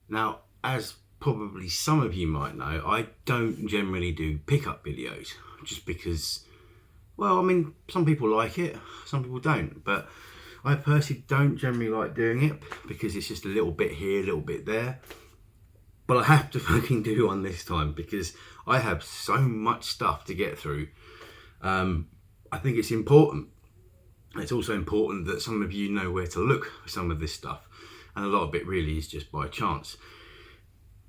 Now, as probably some of you might know, I don't generally do pickup videos just because, well, I mean, some people like it, some people don't, but I personally don't generally like doing it because it's just a little bit here, a little bit there. But I have to fucking do one this time because I have so much stuff to get through. I think it's important. It's also important that some of you know where to look for some of this stuff. And a lot of it really is just by chance.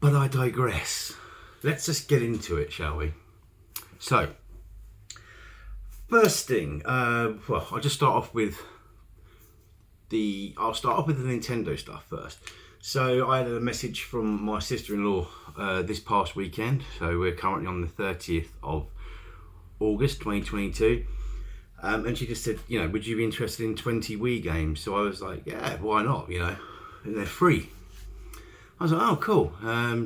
But I digress. Let's just get into it, shall we? So, first thing, well, I'll just start off with I'll start off with the Nintendo stuff first. So I had a message from my sister-in-law this past weekend. So we're currently on the 30th of August 2022. And she just said, you know, would you be interested in 20 Wii games? So I was like, yeah, why not, you know, and they're free. I was like, oh, cool.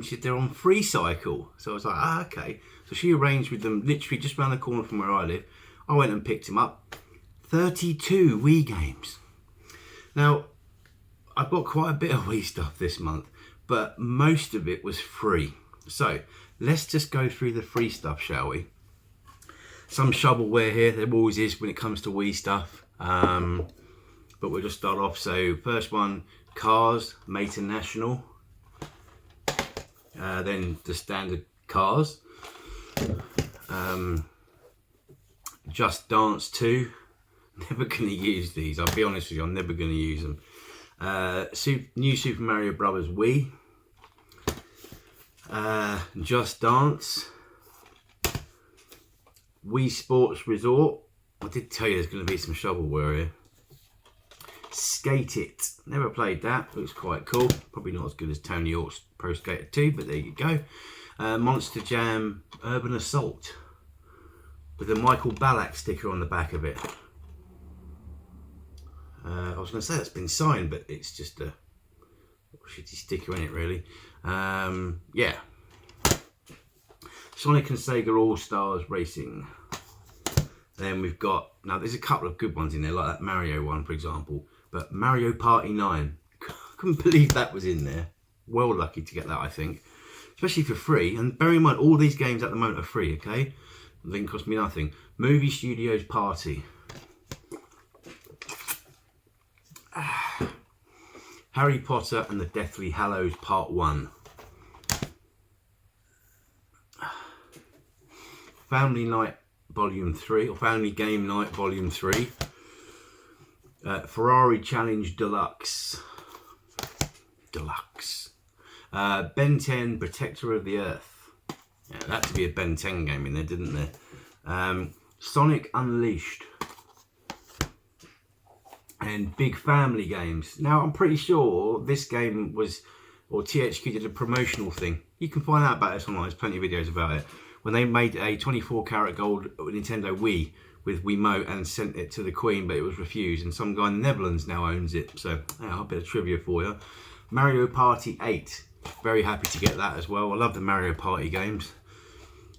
She said they're on freecycle. So I was like, okay. So she arranged with them literally just around the corner from where I live. I went and picked them up. 32 Wii games. Now, I've got quite a bit of Wii stuff this month, but most of it was free. So let's just go through the free stuff, shall we? Some shovelware here, there always is when it comes to Wii stuff. But we'll just start off. So first one, Cars, Meta National. Then the standard Cars. Just Dance 2. Never going to use these, I'll be honest with you, I'm never going to use them. New Super Mario Brothers Wii. Just Dance. Wii Sports Resort. I did tell you there's going to be some shovelware here. Skate It. Never played that. Looks quite cool. Probably not as good as Tony Hawk's Pro Skater 2, but there you go. Monster Jam Urban Assault. With a Michael Ballack sticker on the back of it. I was going to say that's been signed, but it's just a shitty sticker in it, really. Yeah. Sonic and Sega All-Stars Racing. Then we've got, now there's a couple of good ones in there, like that Mario one, for example. But Mario Party 9. Couldn't believe that was in there. Well lucky to get that, I think. Especially for free. And bear in mind, all these games at the moment are free, okay? They didn't cost me nothing. Movie Studios Party. Harry Potter and the Deathly Hallows Part 1. Family Night Volume 3, or Family Game Night Volume 3. Ferrari Challenge Deluxe. Ben 10 Protector of the Earth. Yeah, that had to be a Ben 10 game in there, didn't there? Sonic Unleashed. And Big Family Games. Now, I'm pretty sure this game was, or THQ did a promotional thing. You can find out about this online, there's plenty of videos about it. When they made a 24 karat gold Nintendo Wii with Wiimote and sent it to the Queen, but it was refused. And some guy in the Netherlands now owns it. So, yeah, a bit of trivia for you. Mario Party 8. Very happy to get that as well. I love the Mario Party games.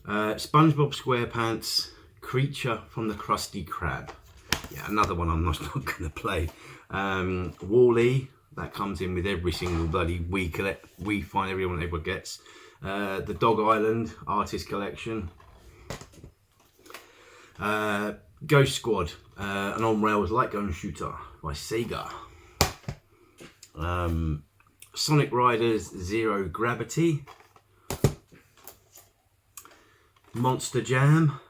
SpongeBob SquarePants, Creature from the Krusty Krab. Yeah, another one I'm not going to play. Wall-E, that comes in with every single bloody Wii find everyone ever gets. The Dog Island Artist Collection. Ghost Squad, an on-rails light gun shooter by Sega. Sonic Riders Zero Gravity. Monster Jam.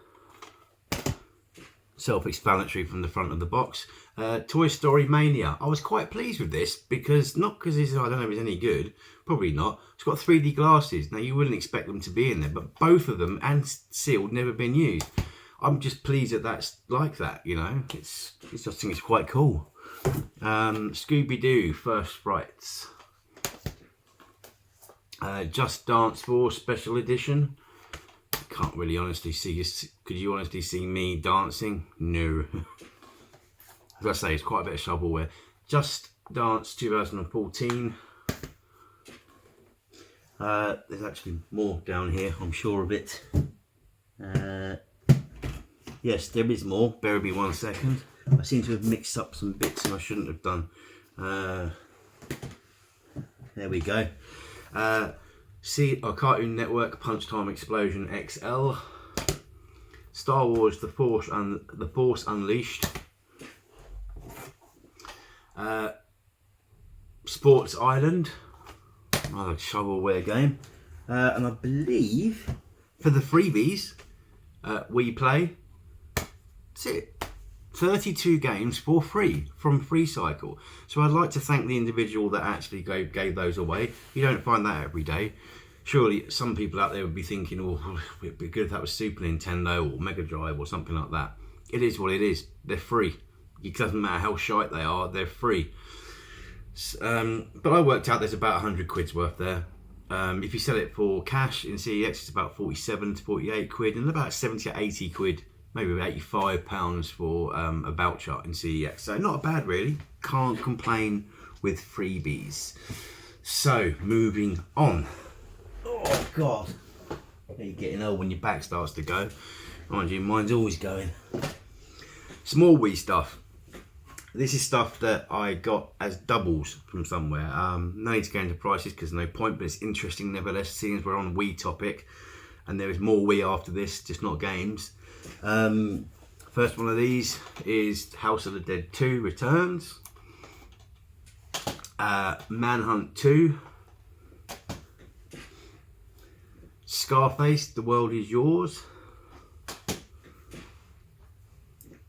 Self-explanatory from the front of the box. Toy Story Mania. I was quite pleased with this because, not because I don't know if it's any good, probably not. It's got 3D glasses. Now you wouldn't expect them to be in there, but both of them and sealed, never been used. I'm just pleased that that's like that, you know. I just think it's quite cool. Scooby-Doo First Sprites. Just Dance 4 Special Edition. Can't really honestly see this. Could you honestly see me dancing? No. As I say, it's quite a bit of shovelware. Just Dance 2014. There's actually more down here, I'm sure of it. Yes, there is more. Bear with me 1 second. I seem to have mixed up some bits and I shouldn't have done. There we go. Cartoon Network Punch Time Explosion XL, Star Wars The Force Unleashed, Sports Island, another shovelware game, and I believe for the freebies, Wii Play. That's it. 32 games for free from freecycle. So I'd like to thank the individual that actually gave those away. You don't find that every day. Surely some people out there would be thinking, oh, it'd be good if that was Super Nintendo or Mega Drive or something like that. It is what it is. They're free. It doesn't matter how shite they are, they're free. But I worked out there's about 100 quid's worth there. If you sell it for cash in CEX, it's about 47 to 48 quid, and about 70 to 80 quid, maybe £85 for a voucher in CEX. So not bad really. Can't complain with freebies. So moving on. Oh God, you're getting old when your back starts to go. Mind you, mine's always going. Some more Wii stuff. This is stuff that I got as doubles from somewhere. No need to go into prices because no point, but it's interesting nevertheless, seeing as we're on Wii topic. And there is more Wii after this, just not games. First one of these is House of the Dead 2 Returns. Manhunt 2. Scarface, The World Is Yours.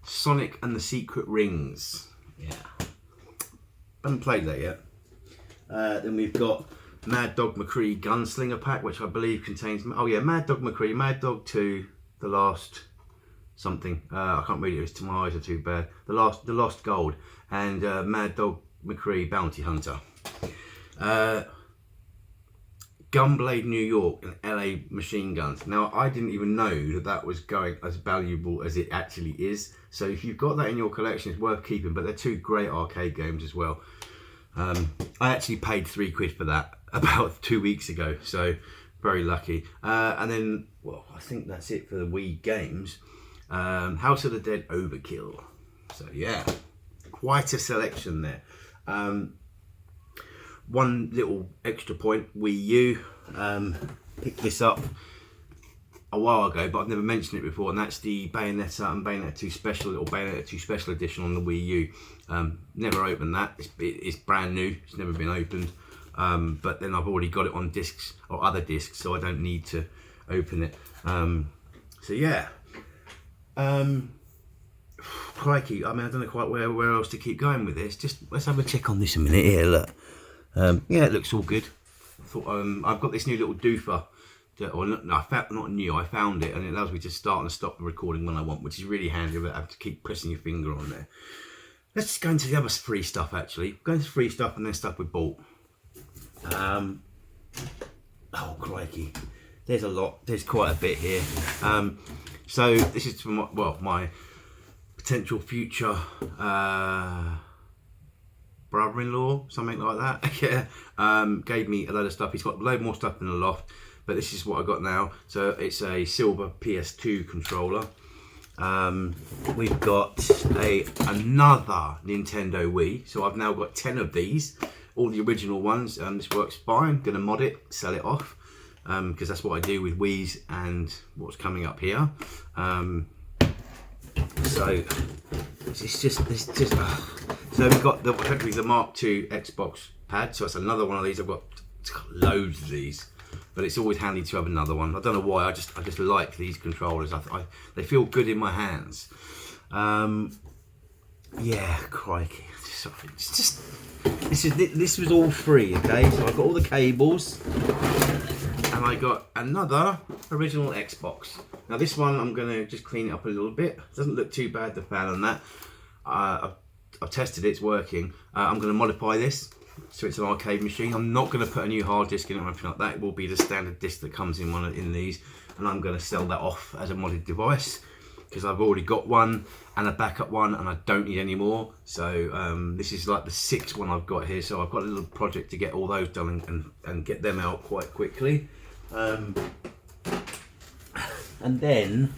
Sonic and the Secret Rings. Yeah. Haven't played that yet. Then we've got Mad Dog McCree Gunslinger Pack, which I believe contains... Oh yeah, Mad Dog McCree, Mad Dog 2, The Last... something. I can't read it, my eyes are too bad. The Lost Gold. And Mad Dog McCree Bounty Hunter. Gunblade New York and LA Machine Guns. Now, I didn't even know that was going as valuable as it actually is. So if you've got that in your collection, it's worth keeping. But they're two great arcade games as well. I actually paid 3 quid for that about 2 weeks ago. So very lucky. And then, well, I think that's it for the Wii games. House of the Dead Overkill. So yeah, quite a selection there. One little extra point, Wii U, picked this up a while ago, but I've never mentioned it before, and that's the Bayonetta and Bayonetta 2 Special, or Bayonetta 2 Special Edition on the Wii U. Never opened that, it's brand new, it's never been opened, but then I've already got it on discs, or other discs, so I don't need to open it. So yeah. Crikey, I mean, I don't know quite where else to keep going with this. Just let's have a check on this a minute here. Look, yeah, it looks all good. I thought I've got this new little doofer. Not new. I found it, and it allows me to start and stop the recording when I want, which is really handy. But I have to keep pressing your finger on there. Let's just go into the other free stuff. Actually, go into free stuff and then stuff we bought. Oh crikey, there's a lot. There's quite a bit here. So this is from my potential future brother-in-law, something like that. Yeah, gave me a load of stuff. He's got a load more stuff in the loft, but this is what I got now. So it's a silver PS2 controller. We've got another Nintendo Wii. So I've now got 10 of these, all the original ones. This works fine. Gonna mod it, sell it off. Because that's what I do with Wii's and what's coming up here. So it's just so we've got effectively the Mark II Xbox pad. So it's another one of these. I've got loads of these, but it's always handy to have another one. I don't know why. I just like these controllers. They feel good in my hands. Yeah, crikey. This was all free. Okay, so I've got all the cables. And I got another original Xbox. Now this one I'm going to just clean it up a little bit. It doesn't look too bad, the fan on that. I've tested it, it's working. I'm going to modify this so it's an arcade machine. I'm not going to put a new hard disk in it or anything like that. It will be the standard disk that comes in these. And I'm going to sell that off as a modded device, because I've already got one and a backup one and I don't need any more. So this is like the 6th one I've got here. So I've got a little project to get all those done and get them out quite quickly. And then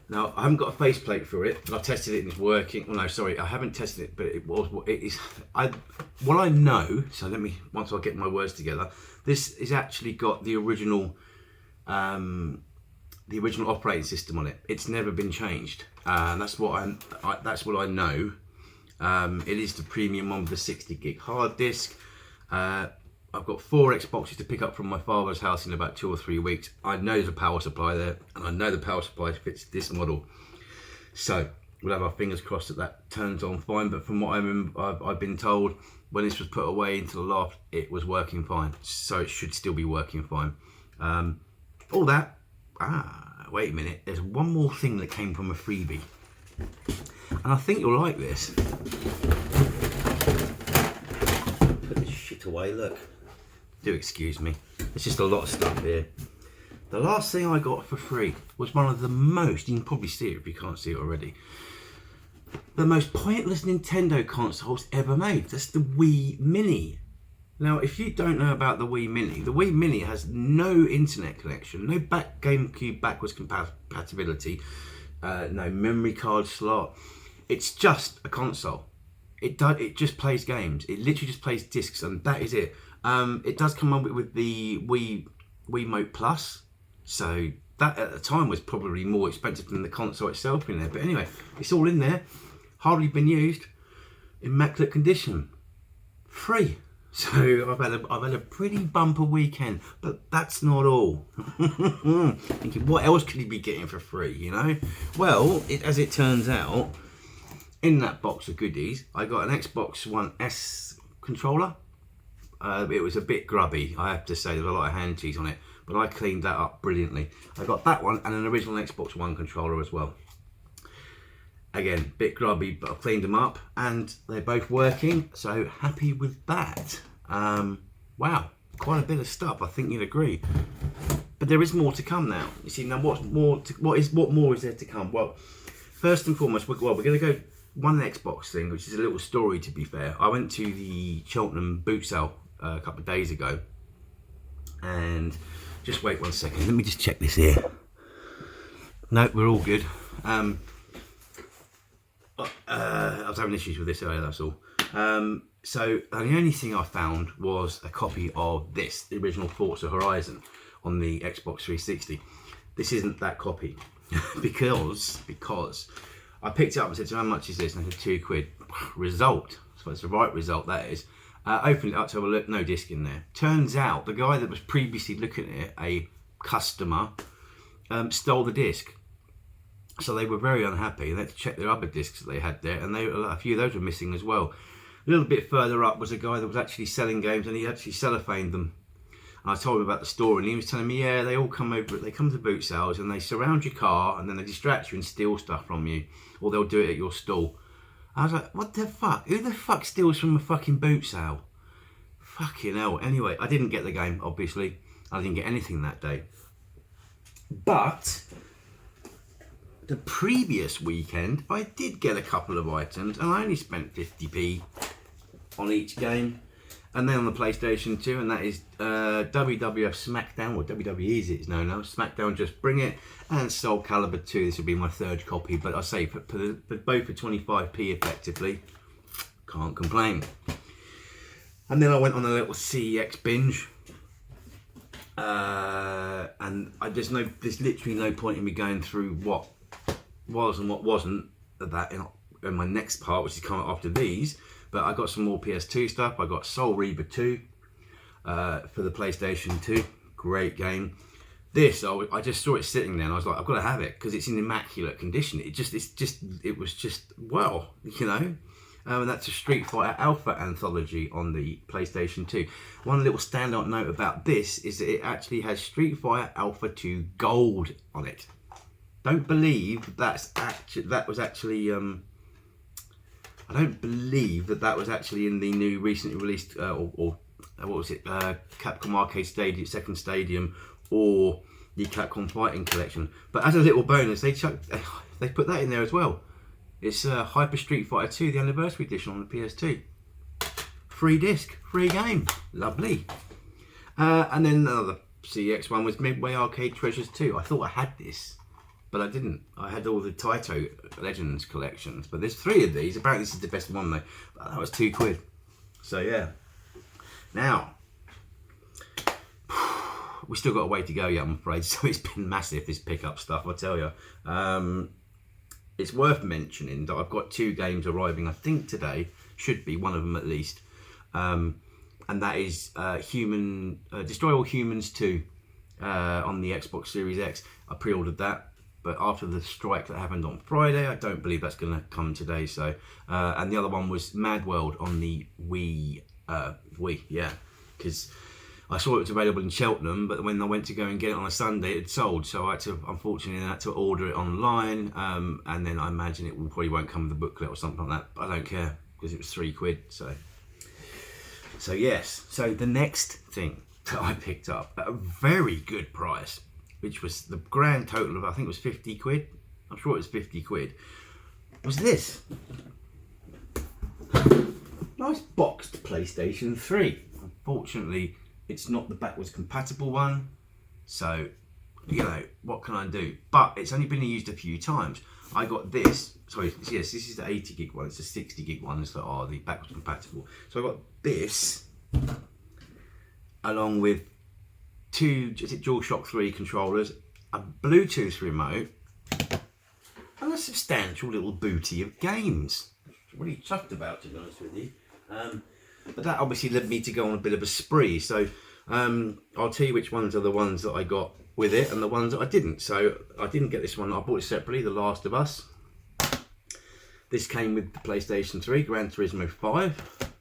Now I haven't got a faceplate for it, but I've tested it and it's working. Well, no, sorry, I haven't tested it, but it is. What I know. So let me, once I get my words together, this is actually got the original operating system on it. It's never been changed. That's what that's what I know. It is the premium one with the 60 gig hard disk. I've got 4 Xboxes to pick up from my father's house in about 2 or 3 weeks. I know there's a power supply there, and I know the power supply fits this model. So we'll have our fingers crossed that that turns on fine. But from what I've been told, when this was put away into the loft, it was working fine. So it should still be working fine. All that. Wait a minute. There's one more thing that came from a freebie, and I think you'll like this. Put this shit away. Look. Do excuse me. There's just a lot of stuff here. The last thing I got for free was one of the most, you can probably see it if you can't see it already, the most pointless Nintendo consoles ever made. That's the Wii Mini. Now, if you don't know about the Wii Mini has no internet connection, no GameCube backwards compatibility, no memory card slot. It's just a console. It just plays games. It literally just plays discs, and that is it. It does come up with the Wiimote Plus, so that at the time was probably more expensive than the console itself in there. But anyway, it's all in there, hardly been used, immaculate condition, free. So I've had a pretty bumper weekend, but that's not all. Thinking, what else could you be getting for free? You know, well, as it turns out, in that box of goodies, I got an Xbox One S controller. It was a bit grubby, I have to say. There's a lot of hand cheese on it, but I cleaned that up brilliantly. I got that one and an original Xbox One controller as well. Again, bit grubby, but I've cleaned them up and they're both working, so happy with that. Wow, quite a bit of stuff, I think you'd agree. But there is more to come now. You see, now what more is there to come? Well, first and foremost, we're going to go one Xbox thing, which is a little story, to be fair. I went to the Cheltenham boot sale a couple of days ago, and just wait 1 second, let me just check this here. No, we're all good. I was having issues with this earlier, that's all. So the only thing I found was a copy of this, the original Forza Horizon on the Xbox 360. This isn't that copy because I picked it up and said, how much is this? And I said, £2. Result, so it's the right result, that is. Opened it up to have a look, no disc in there. Turns out the guy that was previously looking at it, a customer, stole the disc. So they were very unhappy. They had to check their other discs that they had there, and a few of those were missing as well. A little bit further up was a guy that was actually selling games, and he actually cellophaned them. And I told him about the store, and he was telling me, yeah, they all come over, they come to boot sales, and they surround your car, and then they distract you and steal stuff from you, or they'll do it at your stall. I was like, what the fuck? Who the fuck steals from a fucking boot sale? Fucking hell. Anyway, I didn't get the game, obviously. I didn't get anything that day. But the previous weekend, I did get a couple of items, and I only spent 50p on each game. And then on the PlayStation 2, and that is WWF SmackDown, or WWE as it's known now, SmackDown Just Bring It, and Soul Calibur 2. This will be my third copy, but I say for both for 25p effectively, can't complain. And then I went on a little CEX binge, and there's literally no point in me going through what was and what wasn't of that in my next part, which is coming after these. But I got some more PS2 stuff. I got Soul Reaver 2 for the PlayStation 2. Great game. This, I just saw it sitting there and I was like, I've got to have it because it's in immaculate condition. It was just, well, you know. And that's a Street Fighter Alpha Anthology on the PlayStation 2. One little standout note about this is that it actually has Street Fighter Alpha 2 Gold on it. Don't believe that was actually I don't believe that was actually in the new recently released, or what was it, Capcom Arcade Stadium, Second Stadium, or the Capcom Fighting Collection. But as a little bonus, they put that in there as well. It's Hyper Street Fighter 2, the Anniversary Edition on the PS2. Free disc, free game, lovely. And then another CEX one was Midway Arcade Treasures 2. I thought I had this. but I didn't. I had all the Taito Legends collections, but there's 3 of these. Apparently this is the best one though, but that was £2. So yeah. Now, we still got a way to go yet, I'm afraid. So it's been massive, this pickup stuff, I tell you. It's worth mentioning that I've got 2 games arriving, I think today, should be one of them at least. And that is Destroy All Humans 2 on the Xbox Series X. I pre-ordered that, but after the strike that happened on Friday, I don't believe that's going to come today. So, and the other one was Mad World on the Wii, yeah, because I saw it was available in Cheltenham, but when I went to go and get it on a Sunday, it had sold. So I had to, unfortunately, order it online, and then I imagine it probably won't come with a booklet or something like that. But I don't care because it was £3. So yes. So the next thing that I picked up at a very good price, which was the grand total of, I think it was £50. I'm sure it was £50. Was this nice boxed PlayStation 3? Unfortunately, it's not the backwards compatible one, so you know what can I do? But it's only been used a few times. I got this. Sorry, yes, this is the 80 gig one. It's the 60 gig ones that are the backwards compatible. So I got this along with 2 DualShock 3 controllers, a Bluetooth remote, and a substantial little booty of games. I'm really chuffed about, to be honest with you. But that obviously led me to go on a bit of a spree. So I'll tell you which ones are the ones that I got with it and the ones that I didn't. So I didn't get this one. I bought it separately, The Last of Us. This came with the PlayStation 3, Gran Turismo 5.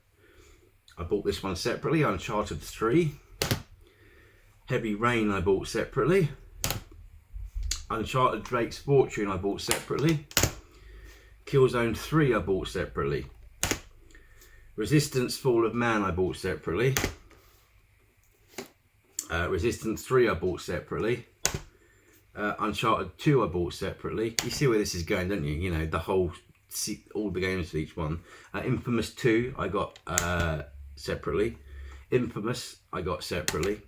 I bought this one separately, Uncharted 3. Heavy Rain I bought separately. Uncharted Drake's Fortune I bought separately. Killzone 3 I bought separately. Resistance Fall of Man I bought separately. Resistance 3 I bought separately. Uncharted 2 I bought separately. You see where this is going, don't you? You know, the whole, all the games for each one. Infamous 2 I got separately. Infamous I got separately.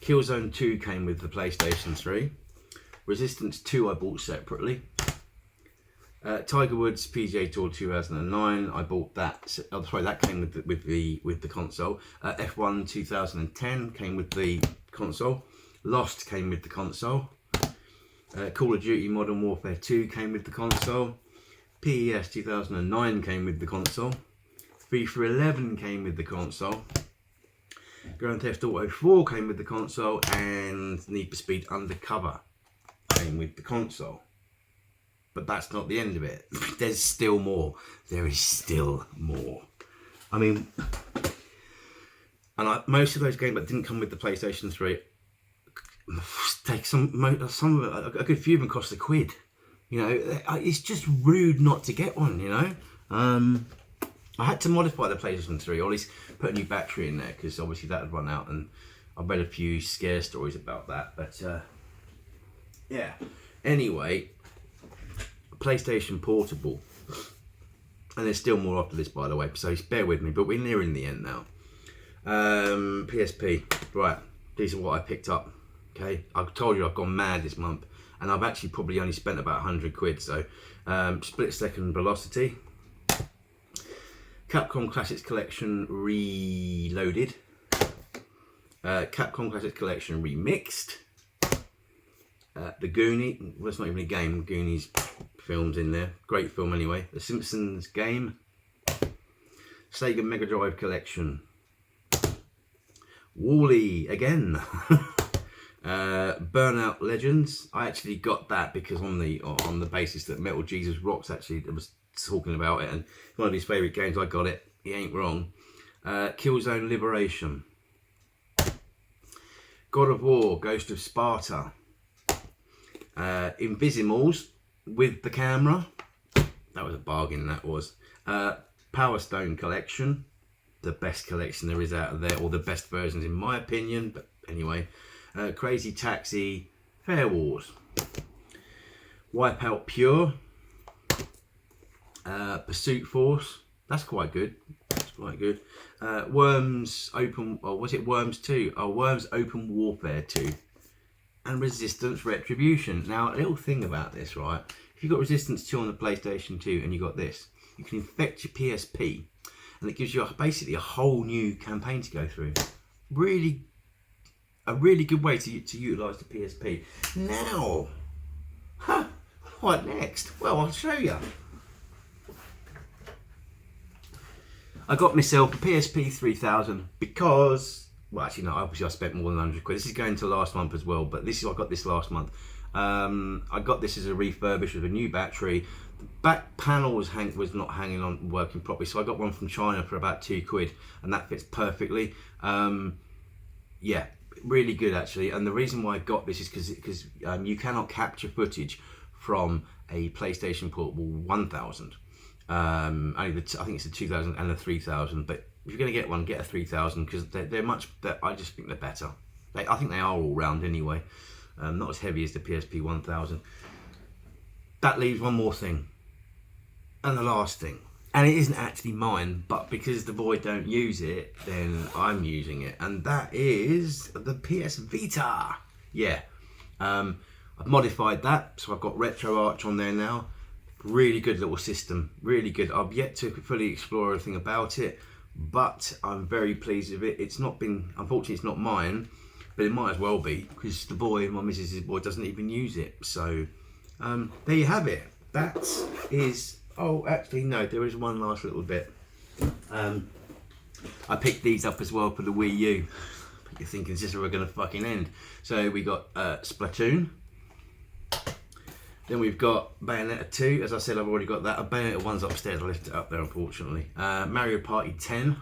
Killzone 2 came with the PlayStation 3. Resistance 2 I bought separately. Tiger Woods PGA Tour 2009 I bought that. Oh, sorry, that came with the console. F1 2010 came with the console. Lost came with the console. Call of Duty Modern Warfare 2 came with the console. PES 2009 came with the console. FIFA 11 came with the console. Grand Theft Auto 4 came with the console, and Need for Speed Undercover came with the console. But that's not the end of it. There's still more. There is still more. I mean, and most of those games that didn't come with the PlayStation 3, take some of it, a good few of them cost £1. You know, it's just rude not to get one. You know, I had to modify the PlayStation 3, or at least put a new battery in there, because obviously that had run out, and I've read a few scare stories about that. But yeah. Anyway. PlayStation Portable, and there's still more after this, by the way, so bear with me, but we're nearing the end now. PSP, right, these are what I picked up. Okay, I've told you I've gone mad this month, and I've actually probably only spent about £100. So Split Second Velocity, Capcom Classics Collection Reloaded, Capcom Classics Collection Remixed, The Goonies, well, it's not even a game, Goonies films in there, great film anyway. The Simpsons game, Sega Mega Drive Collection, Wall-E again, Burnout Legends. I actually got that because on the basis that Metal Jesus Rocks actually was talking about it, and it's one of his favourite games. I got it. He ain't wrong. Killzone Liberation, God of War, Ghost of Sparta, Invisimals with the camera, that was a bargain, that was. Power Stone Collection, the best collection there is out of there, or the best versions in my opinion, but anyway. Crazy Taxi, Fair Wars, Wipeout Pure, Pursuit Force, that's quite good, Worms Open, or was it Worms 2? Oh, Worms Open Warfare 2, and resistance retribution. Now, a little thing about this, right? If you've got resistance 2 on the PlayStation 2 and you got this, you can infect your PSP, and it gives you basically a whole new campaign to go through. A really good way to utilise the PSP. Now, what next? Well, I'll show you. I got myself a PSP 3000 because, well, actually no, obviously I spent more than 100 quid. This is going to last month as well, but I got this last month. I got this as a refurbish with a new battery. The back panel was not hanging on, working properly, so I got one from China for about 2 quid, and that fits perfectly. Yeah, really good actually. And the reason why I got this is because you cannot capture footage from a PlayStation Portable 1000. I think it's a 2000 and a 3000, but if you're going to get one, get a 3000 because I just think they're better. I think they are all round anyway, not as heavy as the PSP 1000. That leaves one more thing, and the last thing, and it isn't actually mine, but because the boy don't use it, then I'm using it, and that is the PS Vita. Yeah, I've modified that, so I've got RetroArch on there now. Really good little system, really good. I've yet to fully explore everything about it, but I'm very pleased with it. Unfortunately it's not mine, but it might as well be, because my missus' boy doesn't even use it. So there you have it. That is, oh actually no, there is one last little bit. I picked these up as well for the Wii U. You're thinking, is this where we're going to fucking end? So we got Splatoon. Then we've got Bayonetta 2, as I said, I've already got that. Bayonetta 1's upstairs, I left it up there unfortunately. Mario Party 10.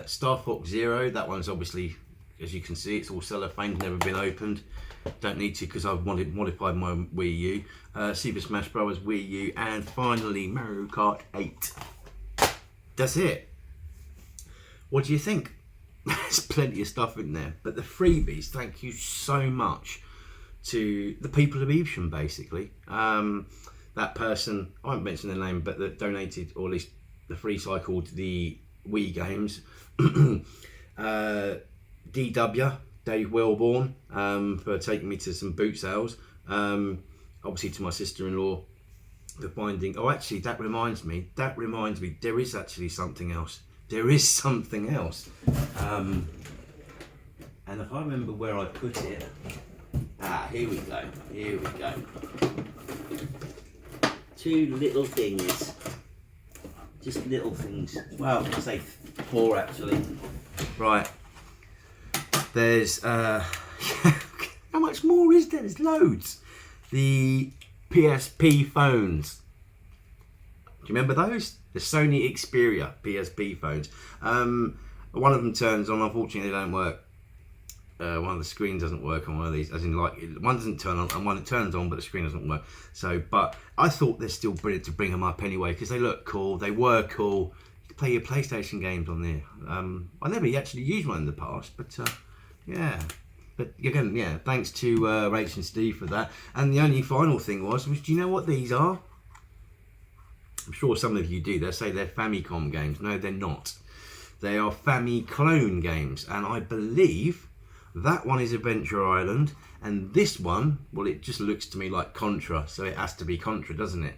Star Fox Zero, that one's obviously, as you can see, it's all cellophane, never been opened. Don't need to because I've modified my Wii U. Super Smash Bros. Wii U, and finally Mario Kart 8. That's it. What do you think? There's plenty of stuff in there, but the freebies, thank you so much to the people of Evesham, basically. That person, I won't mention their name, but that donated, or at least the freecycled the Wii Games. DW, Dave Wellborn, for taking me to some boot sales. Obviously to my sister-in-law for finding, oh actually that reminds me, there is actually something else. There is something else. And if I remember where I put it, here we go. 2 little things. Just little things. Well, I'll say 4 actually. Right. There's, how much more is there? There's loads. The PSP phones. Do you remember those? The Sony Xperia PSP phones. One of them turns on, unfortunately they don't work. One of the screens doesn't work on one of these, as in like one doesn't turn on and one it turns on but the screen doesn't work. So, but I thought they're still brilliant to bring them up anyway because they look cool, they were cool. You can play your PlayStation games on there. I never actually used one in the past, but yeah. But again, yeah, thanks to Rach and Steve for that. And the only final thing was, do you know what these are? I'm sure some of you do. They say they're Famicom games. No, they're not. They are Famiclone games, and I believe that one is Adventure Island, and this one, well, it just looks to me like Contra, so it has to be Contra, doesn't it?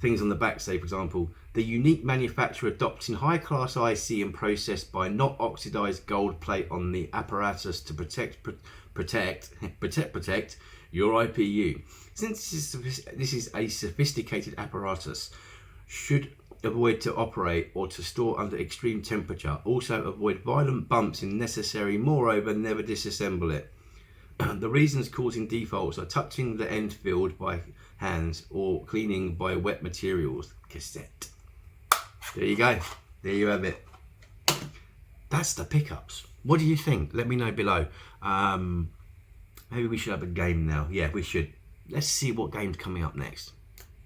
Things on the back say, for example, the unique manufacturer adopting high-class IC and processed by not oxidized gold plate on the apparatus to protect your IPU. Since this is a sophisticated apparatus, should avoid to operate or to store under extreme temperature. Also avoid violent bumps if necessary. Moreover, never disassemble it. The reasons causing defaults are touching the end field by hands or cleaning by wet materials. Cassette. There you go. There you have it. That's the pickups. What do you think? Let me know below. Maybe we should have a game now. Yeah, we should. Let's see what game's coming up next.